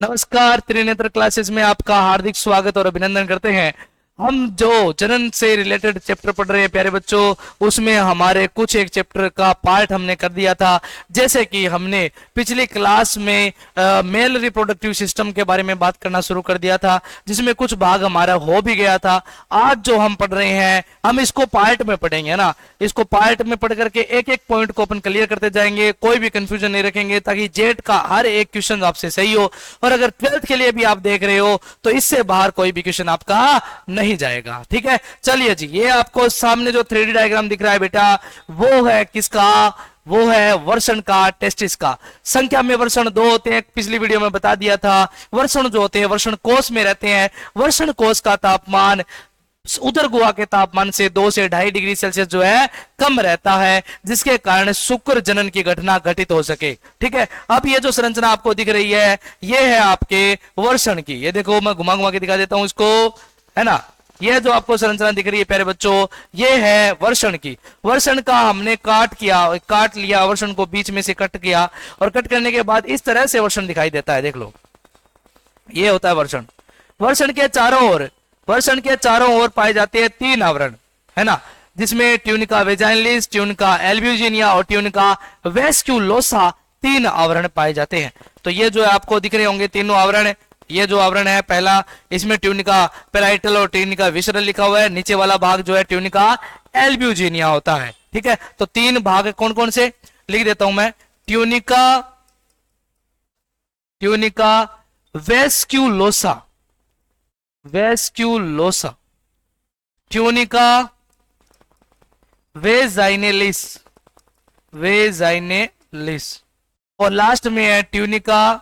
नमस्कार, त्रिनेत्र क्लासेस में आपका हार्दिक स्वागत और अभिनंदन करते हैं। हम जो जनन से रिलेटेड चैप्टर पढ़ रहे हैं प्यारे बच्चों, उसमें हमारे कुछ एक चैप्टर का पार्ट हमने कर दिया था। जैसे कि हमने पिछली क्लास में मेल रिप्रोडक्टिव सिस्टम के बारे में बात करना शुरू कर दिया था, जिसमें कुछ भाग हमारा हो भी गया था। आज जो हम पढ़ रहे हैं, हम इसको पार्ट में पढ़ेंगे ना। इसको पार्ट में पढ़ करके एक एक पॉइंट को अपन क्लियर करते जाएंगे, कोई भी कंफ्यूजन नहीं रखेंगे, ताकि जेट का हर एक क्वेश्चन आपसे सही हो। और अगर 12th के लिए भी आप देख रहे हो तो इससे बाहर कोई भी क्वेश्चन आपका नहीं जाएगा। ठीक है, चलिए जी, ये आपको सामने जो 3D डायग्राम दिख रहा है बेटा, वो है किसका? वो है वर्षण का, टेस्टिस का। संख्या में वर्षण 2 होते हैं, पिछली वीडियो में बता दिया था। वर्षण जो होते हैं वर्षण कोश में रहते हैं। वर्षण कोश का तापमान उदर गुहा के तापमान से 2 से 2.5 डिग्री सेल्सियस जो है कम रहता है, जिसके कारण शुक्र जनन की घटना घटित हो सके। ठीक है, अब ये जो संरचना आपको दिख रही है, ये है आपके वर्षण की। ये देखो, मैं घुमा घुमा के दिखा देता हूं इसको, है ना। ये जो आपको संरचना दिख रही है प्यारे बच्चों, ये है वर्षण की। वर्षण का हमने काट लिया, वर्षण को बीच में से कट किया, और कट करने के बाद इस तरह से वर्षण दिखाई देता है। देख लो, ये होता है वर्षण। वर्षण के चारों ओर पाए जाते हैं 3 आवरण, है ना, जिसमें ट्यूनिका वेजाइनलिस, ट्यूनिका एल्ब्यूजिनिया और ट्यूनिका वेस्क्यूलोसा 3 आवरण पाए जाते हैं। तो ये जो आपको दिख रहे होंगे तीनों आवरण, ये जो आवरण है पहला, इसमें ट्यूनिका पेराइटल और ट्यूनिका विसरल लिखा हुआ है। नीचे वाला भाग जो है ट्यूनिका एल्ब्यूजिनिया होता है। ठीक है, तो 3 भाग कौन कौन से लिख देता हूं मैं। ट्यूनिका वेस्क्यूलोसा, ट्यूनिका वेजाइनेलिस, और लास्ट में है ट्यूनिका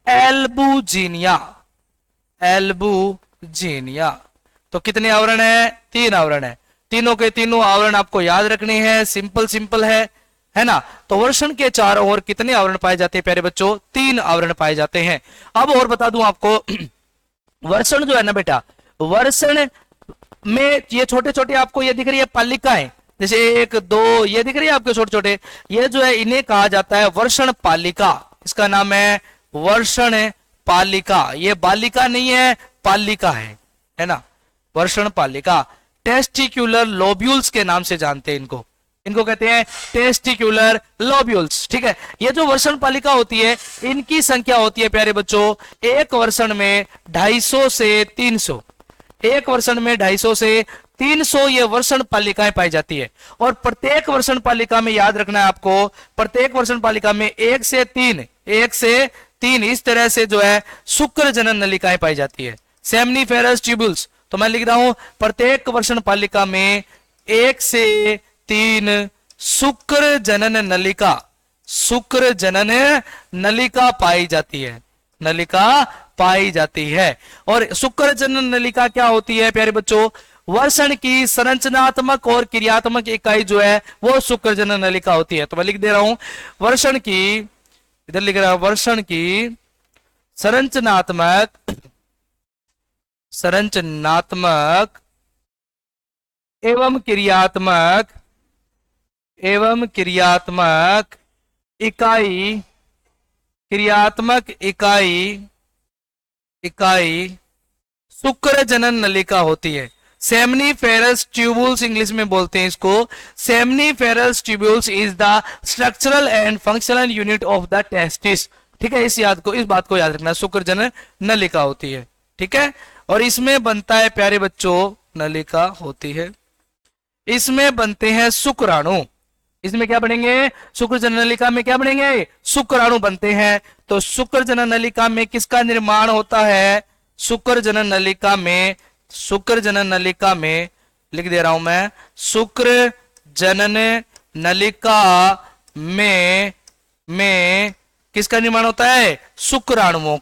एल्बुजिनिया। तो कितने आवरण है? 3 आवरण है। तीनों के तीनों आवरण आपको याद रखने हैं, सिंपल है ना। तो वर्षण के चारों ओर कितने आवरण पाए जाते हैं प्यारे बच्चों? 3 आवरण पाए जाते हैं। अब और बता दूं आपको, वर्षण जो है ना बेटा, वर्षण में ये छोटे छोटे आपको ये दिख रही है पालिकाएं, जैसे 1 2 ये दिख रही है आपके छोटे छोटे, ये जो है इन्हें कहा जाता है वर्षण पालिका। इसका नाम है वर्षण पालिका। ये बालिका नहीं है, पालिका है ना, वर्षण पालिका। टेस्टिक्यूलर लोब्यूल्स के नाम से जानते हैं इनको कहते हैं टेस्टिक्यूलर लोब्यूल्स। ठीक है, ये जो वर्षण पालिका होती है, इनकी संख्या होती है प्यारे बच्चों, एक वर्षण में 250 से 300। एक वर्षण में 250 से 300 ये वर्षण पालिकाएं पाई जाती है। और प्रत्येक वर्षण पालिका में याद रखना है आपको, प्रत्येक वर्षण पालिका में 1 से 3 इस तरह से जो है शुक्र जनन नलिकाएं पाई जाती है, सेमनीफेरस ट्यूब्यूल्स। तो मैं लिख रहा हूं, प्रत्येक वर्षण पालिका में 1 से 3 शुक्र जनन नलिका पाई जाती है। और शुक्र जनन नलिका क्या होती है प्यारे बच्चों? वर्षण की संरचनात्मक और क्रियात्मक इकाई जो है वो शुक्र जनन नलिका होती है। तो मैं लिख दे रहा हूं, वर्षण की, इधर लिख रहा हूं, वर्षण की संरचनात्मक एवं क्रियात्मक इकाई शुक्र जनन नलिका होती है। सेमनीफेरस ट्यूब्यूल्स इंग्लिश में बोलते हैं इसको। Seminiferous tubules is the structural and functional unit of the testis. ठीक है, इस बात को याद रखना, शुक्र जनन नलिका होती है। ठीक है, और इसमें बनता है प्यारे बच्चों, नलिका होती है, इसमें बनते हैं शुक्राणु। इसमें क्या बनेंगे? शुक्र जनन नलिका में क्या बनेंगे? शुक्राणु बनते हैं। तो शुक्र जनन नलिका में किसका निर्माण होता है? शुक्र जनन नलिका में लिख दे रहा हूं मैं, शुक्र जनन नलिका में किसका निर्माण होता है? शुक्राणुओं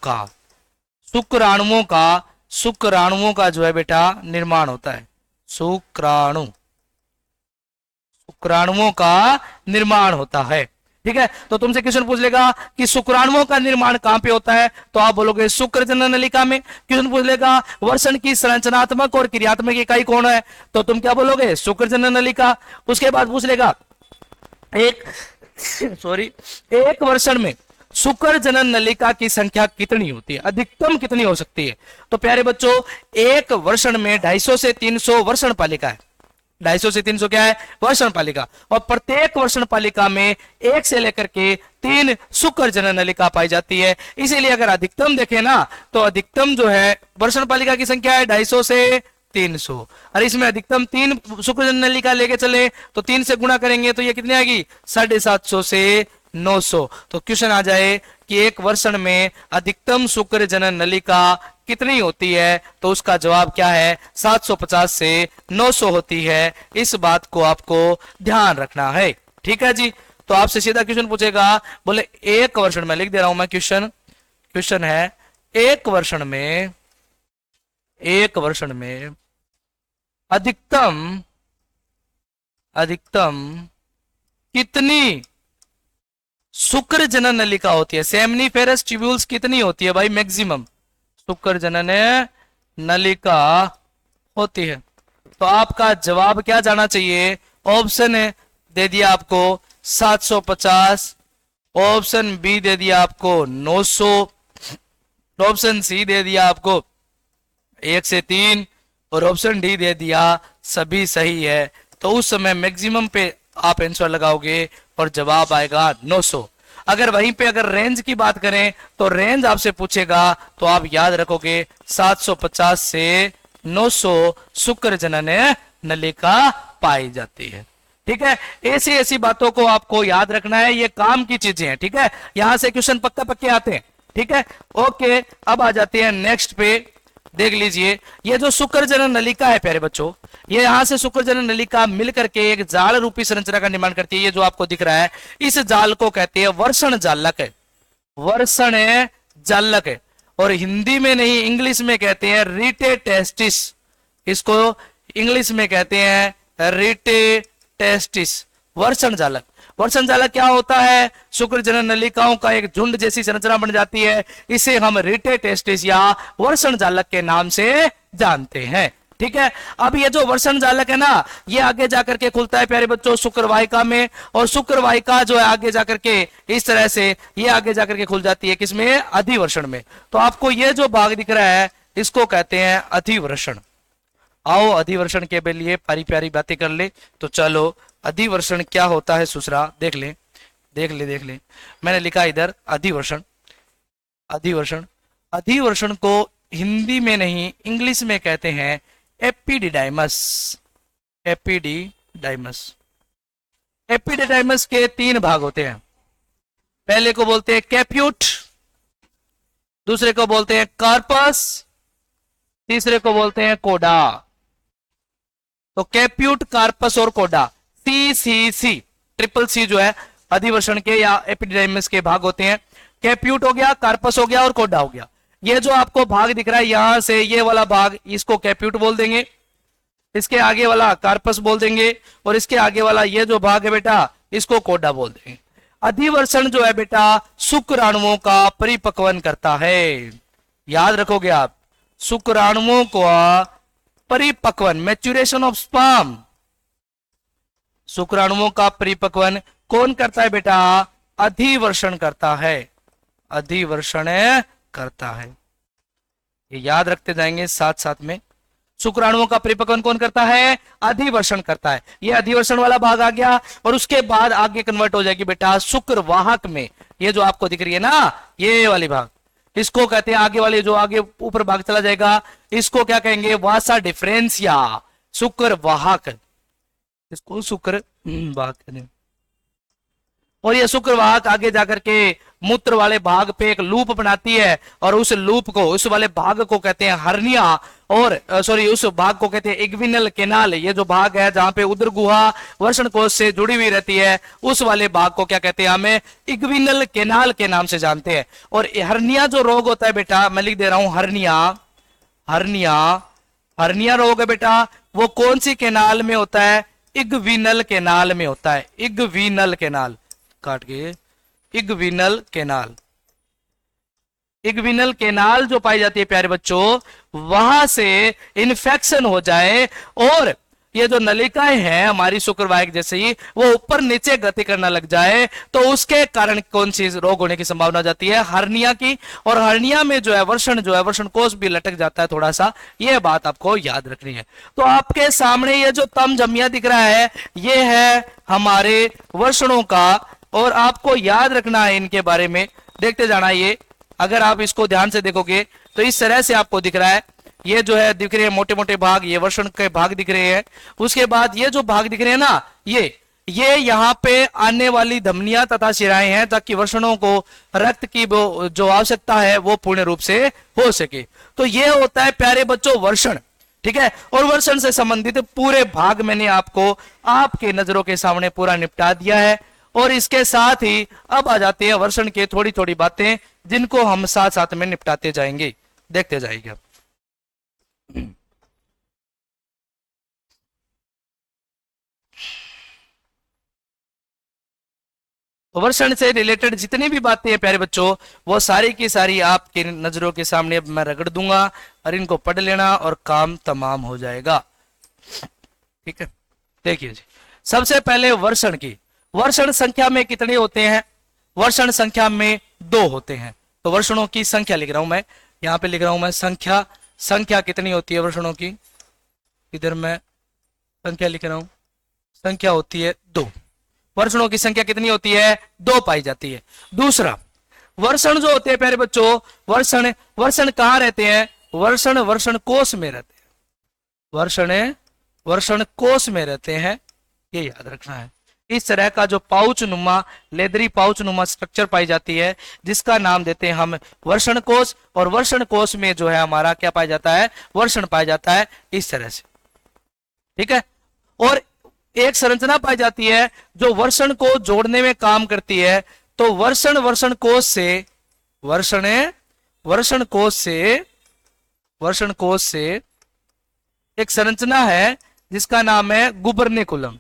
का जो है बेटा निर्माण होता है। शुक्राणुओं का निर्माण होता है। ठीक है, तो तुमसे क्वेश्चन पूछ लेगा कि शुक्राणुओं का निर्माण कहां पे होता है, तो आप बोलोगे शुक्र जनन नलिका में। क्वेश्चन पूछ लेगा वर्षण की संरचनात्मक और क्रियात्मक इकाई कौन है, तो तुम क्या बोलोगे? शुक्र जनन नलिका। उसके बाद पूछ लेगा एक वर्षण में शुक्र जनन नलिका की संख्या कितनी होती है, अधिकतम कितनी हो सकती है। तो प्यारे बच्चों, एक वर्षण में 250 से 300 वर्षण पालिका है। 250 से 300 क्या है, वर्षण पालिका। और प्रत्येक वर्षण पालिका में 1 से लेकर के 3 शुक्र जनन नलिका पाई जाती है। इसीलिए अगर अधिकतम देखें ना, तो अधिकतम जो है वर्षण पालिका की संख्या है 250 से 300, और इसमें अधिकतम 3 शुक्र जनन नलिका लेके चले तो 3 से गुणा करेंगे तो ये कितनी आएगी, 750 से 900। तो क्वेश्चन आ जाए कि एक वर्षण में अधिकतम शुक्र जनन नलिका कितनी होती है, तो उसका जवाब क्या है, 750 से 900 होती है। इस बात को आपको ध्यान रखना है, ठीक है जी। तो आपसे सीधा क्वेश्चन पूछेगा, बोले एक वर्षण में, लिख दे रहा हूं मैं क्वेश्चन है, एक वर्षण में अधिकतम कितनी शुक्र जनन नलिका होती है, सेमनीफेरस ट्यूब्यूल्स कितनी होती है भाई, मैक्सिमम शुक्र जनन नलिका होती है। तो आपका जवाब क्या जाना चाहिए, ऑप्शन दे दिया आपको 750, ऑप्शन बी दे दिया आपको 900, ऑप्शन सी दे दिया आपको 1 से 3, और ऑप्शन डी दे दिया सभी सही है। तो उस समय मैक्सिमम पे आप आंसर लगाओगे और जवाब आएगा 900। अगर वहीं पे अगर रेंज की बात करें तो रेंज आपसे पूछेगा तो आप याद रखोगे 750 से 900 शुक्र जनन नलिका पाई जाती है, ठीक है। ऐसी ऐसी बातों को आपको याद रखना है, ये काम की चीजें हैं, ठीक है। यहां से क्वेश्चन पक्का पक्के आते हैं, ठीक है। ओके, अब आ जाते हैं नेक्स्ट पे। देख लीजिए, ये जो शुक्र जनन नलिका है प्यारे बच्चों, ये यहां से शुक्र जनन नलिका मिलकर के एक जाल रूपी संरचना का निर्माण करती है। ये जो आपको दिख रहा है, इस जाल को कहते हैं वर्षण जालक है, वर्षण जालक है। और हिंदी में नहीं, इंग्लिश में कहते हैं रिटे टेस्टिस, इसको इंग्लिश में कहते हैं रिटे टेस्टिस, वर्षण जालक। वर्षण जालक क्या होता है, शुक्र जनन नलिकाओं का एक झुंड जैसी संरचना बन जाती है, इसे हम रिटे टेस्टिस या वर्षण जालक के नाम से जानते हैं, ठीक है। अब ये जो वर्षण जालक है ना, ये आगे जाकर के खुलता है प्यारे बच्चों शुक्र वाहिका में, और शुक्र वाहिका जो है आगे जाकर के इस तरह से ये आगे जाकर के खुल जाती है किसमें, अधिवर्षण में। तो आपको ये जो भाग दिख रहा है इसको कहते हैं अधिवर्षण। आओ अधिवर्षण के लिए प्यारी प्यारी बातें कर ले। तो चलो, अधिवर्षण क्या होता है सुसरा, देख ले। मैंने लिखा इधर अधिवर्षण। अधिवर्षण को हिंदी में नहीं इंग्लिश में कहते हैं एपिडिडाइमस। एपिडिडाइमस के 3 भाग होते हैं। पहले को बोलते हैं कैप्यूट, दूसरे को बोलते हैं कार्पस, तीसरे को बोलते हैं कोडा। तो कैप्यूट, कार्पस और कोडा, सी ट्रिपल सी जो है अधिवर्षण के या एपिडिडाइमस के भाग होते हैं। कैप्यूट हो गया, कार्पस हो गया और कोडा हो गया। ये जो आपको भाग दिख रहा है यहां से, ये वाला भाग, इसको कैप्यूट बोल देंगे, इसके आगे वाला कार्पस बोल देंगे, और इसके आगे वाला ये जो भाग है बेटा, इसको कोडा बोल देंगे। अधिवर्षण जो है बेटा शुक्राणुओं का परिपक्वन करता है, याद रखोगे आप, शुक्राणुओं को परिपक्वन, मैच्यूरेशन ऑफ स्पर्म, शुक्राणुओं का परिपक्वन कौन करता है बेटा, अधिवर्षण करता है, अधिवर्षण करता है। ये याद रखते जाएंगे साथ साथ में, शुक्राणुओं का परिपक्वन कौन करता है, अधिवर्षण करता है। ये अधिवर्षण वाला भाग आ गया, और उसके बाद आगे कन्वर्ट हो जाएगी बेटा शुक्र वाहक में। ये जो आपको दिख रही है ना, ये वाली भाग, इसको कहते हैं, आगे वाले जो आगे ऊपर भाग चला जाएगा इसको क्या कहेंगे, वासा डिफरेंसिया, शुक्र वाहक, इसको शुक्र वाहक कहते हैं। और ये शुक्र वाहक आगे जाकर के मूत्र वाले भाग पे एक लूप बनाती है, और उस लूप को, उस वाले भाग को कहते हैं हर्निया, और सॉरी उस भाग को कहते हैं इग्विनल केनाल। ये जो भाग है जहां पे उदर गुहा वर्षण कोश से जुड़ी हुई रहती है, उस वाले भाग को क्या कहते हैं, हमें इग्विनल केनाल के नाम से जानते हैं। और हर्निया जो रोग होता है बेटा, मैं लिख दे रहा हूं हर्निया रोग है बेटा, वो कौन सी केनाल में होता है, इग्विनल केनाल में होता है। इग्विनल केनाल काट के, इग्विनल केनाल जो पाई जाती है प्यारे बच्चों, वहां से इन्फेक्शन हो जाए और ये जो नलिकाएं हैं हमारी शुक्रवाहिक जैसे ही वो ऊपर नीचे गति करना लग जाए तो उसके कारण कौन सी रोग होने की संभावना हो जाती है, हर्निया की। और हर्निया में जो है वर्षण कोष भी लटक जाता है थोड़ा सा, ये बात आपको याद रखनी है। तो आपके सामने ये जो तमजमिया दिख रहा है ये है हमारे वर्षणों का, और आपको याद रखना है इनके बारे में, देखते जाना। ये अगर आप इसको ध्यान से देखोगे तो इस तरह से आपको दिख रहा है, ये जो है दिख रहे हैं मोटे मोटे भाग, ये वर्षण के भाग दिख रहे हैं। उसके बाद ये जो भाग दिख रहे हैं ना, ये यहाँ पे आने वाली धमनियां तथा शिराएं हैं ताकि वर्षणों को रक्त की जो आवश्यकता है वो पूर्ण रूप से हो सके। तो ये होता है प्यारे बच्चों वर्षण, ठीक है। और वर्षण से संबंधित पूरे भाग मैंने आपको आपके नजरों के सामने पूरा निपटा दिया है। और इसके साथ ही अब आ जाते हैं वर्षण के थोड़ी थोड़ी बातें जिनको हम साथ साथ में निपटाते जाएंगे, देखते जाएंगे। वर्षण से रिलेटेड जितनी भी बातें हैं प्यारे बच्चों वो सारी की सारी आपके नजरों के सामने अब मैं रगड़ दूंगा और इनको पढ़ लेना और काम तमाम हो जाएगा, ठीक है। देखिए जी, सबसे पहले वर्षण की, वर्षण संख्या में कितने होते हैं? वर्षण संख्या में 2 होते हैं। तो वर्षणों की संख्या लिख रहा हूं मैं, यहां पे लिख रहा हूं मैं संख्या कितनी होती है वर्षणों की, इधर मैं संख्या लिख रहा हूं, संख्या होती है 2। वर्षणों की संख्या कितनी होती है? 2 पाई जाती है। दूसरा, वर्षण जो होते हैं प्यारे बच्चों, वर्षण कहां रहते हैं? वर्षण कोष में रहते हैं, वर्षण कोष में रहते हैं, ये याद रखना है। इस तरह का जो पाउच नुमा, लेदरी पाउच नुमा स्ट्रक्चर पाई जाती है जिसका नाम देते हैं हम वर्षण कोष। और वर्षण कोष में जो है हमारा क्या पाया जाता है? वर्षण पाया जाता है इस तरह से, ठीक है। और एक संरचना पाई जाती है जो वर्षण को जोड़ने में काम करती है। तो वर्षण कोष से एक संरचना है जिसका नाम है गुबर्नेकुलम।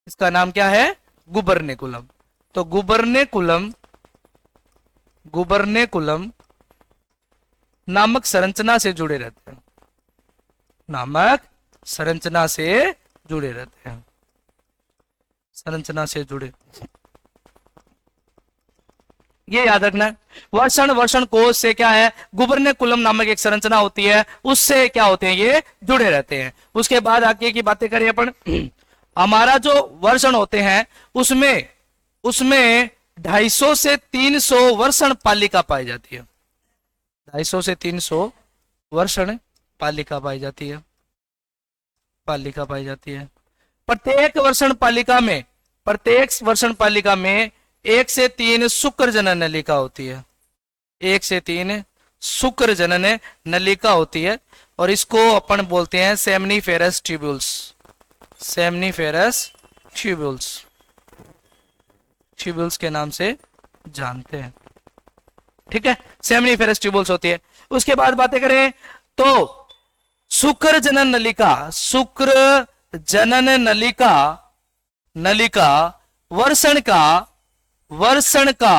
इसका नाम क्या है? गुबर्नेकुलम। तो गुबर्नेकुलम नामक संरचना से जुड़े रहते हैं, संरचना से जुड़े, ये याद रखना है। वर्षण कोष से क्या है? गुबर्नेकुलम नामक एक संरचना होती है, उससे क्या होते हैं? ये जुड़े रहते हैं। उसके बाद आगे की बातें करें अपन, हमारा जो वर्षण होते हैं उसमें 250 से 300 वर्षण पालिका पाई जाती है। 250 से 300 वर्षण पालिका पाई जाती है, प्रत्येक वर्षण पालिका में 1 से 3 शुक्र जनन नलिका होती है, 1 से 3 शुक्र जनन नलिका होती है। और इसको अपन बोलते हैं सेमनीफेरस ट्यूब्यूल्स के नाम से जानते हैं, ठीक है। सेमनीफेरस ट्यूब्यूल्स होती है। उसके बाद बातें करें तो शुक्र जनन नलिका वर्षण का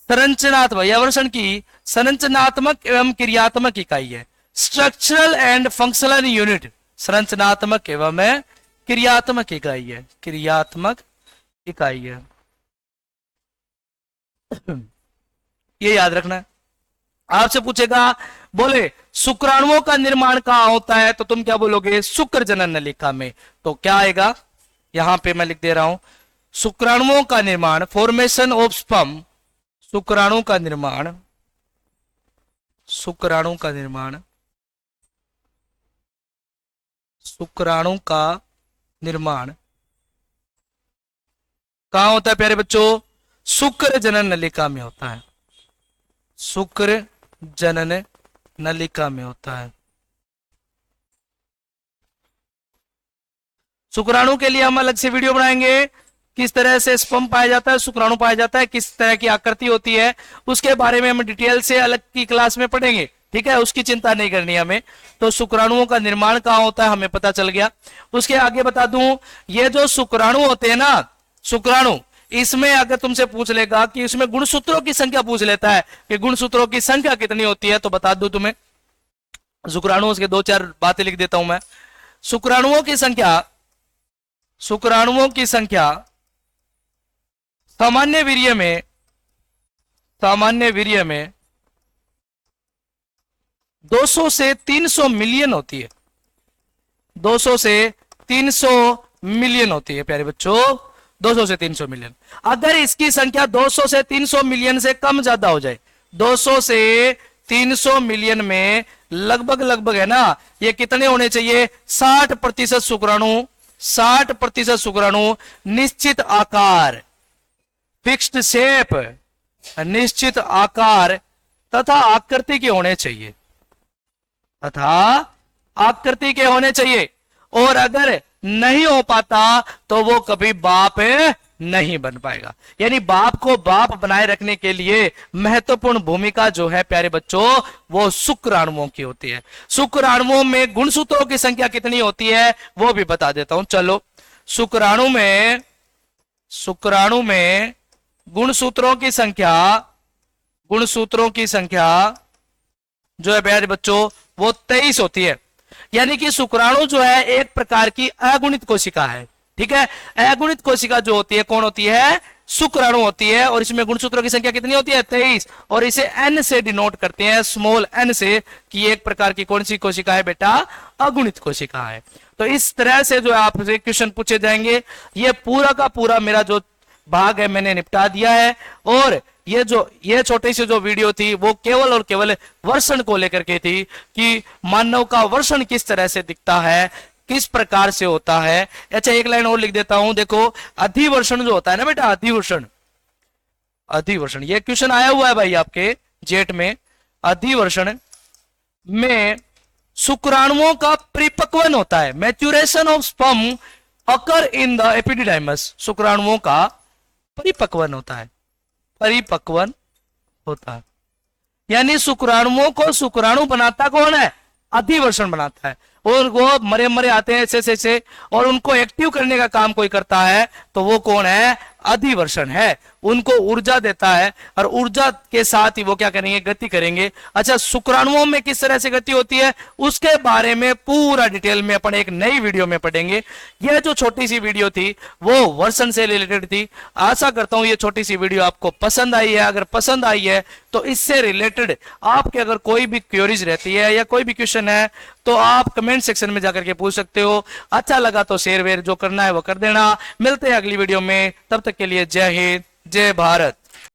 संरचनात्मक या वर्षण की संरचनात्मक एवं क्रियात्मक इकाई है। स्ट्रक्चरल एंड फंक्शनल यूनिट, संरचनात्मक एवं क्रियात्मक इकाई है, ये याद रखना है। आपसे पूछेगा बोले शुक्राणुओं का निर्माण कहां होता है, तो तुम क्या बोलोगे? शुक्र जनन नलिका में। तो क्या आएगा? यहां पे मैं लिख दे रहा हूं, शुक्राणुओं का निर्माण, फॉर्मेशन ऑफ स्पर्म, शुक्राणु का निर्माण कहां होता है प्यारे बच्चों? शुक्र जनन नलिका में होता है, शुक्र जनन नलिका में होता है। शुक्राणु के लिए हम अलग से वीडियो बनाएंगे, किस तरह से स्पर्म पाया जाता है, शुक्राणु पाया जाता है, किस तरह की आकृति होती है, उसके बारे में हम डिटेल से अलग की क्लास में पढ़ेंगे, ठीक है। उसकी चिंता नहीं करनी हमें। तो शुक्राणुओं का निर्माण कहां होता है हमें पता चल गया। उसके आगे बता दूं, ये जो शुक्राणु होते हैं ना, शुक्राणु, इसमें अगर तुमसे पूछ लेगा कि इसमें गुणसूत्रों की संख्या पूछ लेता है कि गुणसूत्रों की संख्या कितनी होती है, तो बता दूं तुम्हें, शुक्राणु के 2-4 बातें लिख देता हूं मैं। शुक्राणुओं की संख्या, शुक्राणुओं की संख्या सामान्य वीर्य में, सामान्य वीर्य में 200 से 300 मिलियन होती है, 200 से 300 मिलियन होती है प्यारे बच्चों, 200 से 300 मिलियन। अगर इसकी संख्या 200 से 300 मिलियन से कम ज्यादा हो जाए, 200 से 300 मिलियन में लगभग लगभग है ना, ये कितने होने चाहिए, 60% शुक्राणु, 60% शुक्राणु निश्चित आकार, फिक्स्ड शेप, निश्चित आकार तथा आकृति के होने चाहिए, तथा आकृति के होने चाहिए। और अगर नहीं हो पाता तो वो कभी बाप नहीं बन पाएगा। यानी बाप को बाप बनाए रखने के लिए महत्वपूर्ण भूमिका जो है प्यारे बच्चों वो शुक्राणुओं की होती है। शुक्राणुओं में गुणसूत्रों की संख्या कितनी होती है वो भी बता देता हूं। चलो, शुक्राणु में गुणसूत्रों की संख्या, गुणसूत्रों की संख्या जो है प्यारे बच्चों वो 23 होती है। यानी कि शुक्राणु जो है एक प्रकार की अगुणित कोशिका है, ठीक है। अगुणित कोशिका जो होती है कौन होती है, शुक्राणु होती है। और इसमें गुणसूत्रों की संख्या कितनी होती है, 23। और इसे एन से डिनोट करते हैं, स्मॉल एन से, कि एक प्रकार की कौन सी कोशिका है बेटा, अगुणित कोशिका है। तो इस तरह से जो आपसे क्वेश्चन पूछे जाएंगे। ये पूरा का पूरा मेरा जो भाग है मैंने निपटा दिया है। और ये छोटी सी जो वीडियो थी वो केवल और केवल वर्षण को लेकर के थी कि मानव का वर्षण किस तरह से दिखता है, किस प्रकार से होता है। अच्छा, एक लाइन और लिख देता हूं, देखो अधिवर्षण जो होता है ना बेटा, अधिवर्षण, अधिवर्षण ये क्वेश्चन आया हुआ है भाई आपके जेट में। अधिवर्षण में शुक्राणुओं का परिपक्वन होता है, maturation of sperm occur in the epididymis. शुक्राणुओं का परिपक्वन होता है, परिपक्वन होता है। यानी शुक्राणुओं को शुक्राणु बनाता कौन है, अधिवर्षण बनाता है। और वो मरे मरे आते हैं ऐसे और उनको एक्टिव करने का काम कोई करता है तो वो कौन है, अधिवर्षण है। उनको ऊर्जा देता है और ऊर्जा के साथ ही वो क्या करेंगे, गति करेंगे। अच्छा, शुक्राणुओं में किस तरह से गति होती है उसके बारे में पूरा डिटेल में अपन एक नई वीडियो में पढ़ेंगे। यह जो छोटी सी वीडियो थी वो वर्षण से रिलेटेड थी। आशा करता हूं ये छोटी सी वीडियो आपको पसंद आई है। अगर पसंद आई है तो इससे रिलेटेड आपके अगर कोई भी क्वेरीज रहती है या कोई भी क्वेश्चन है तो आप कमेंट सेक्शन में जाकर के पूछ सकते हो। अच्छा लगा तो शेयर वेयर जो करना है वो कर देना। मिलते हैं अगली वीडियो में, तब तक के लिए जय हिंद, जय भारत।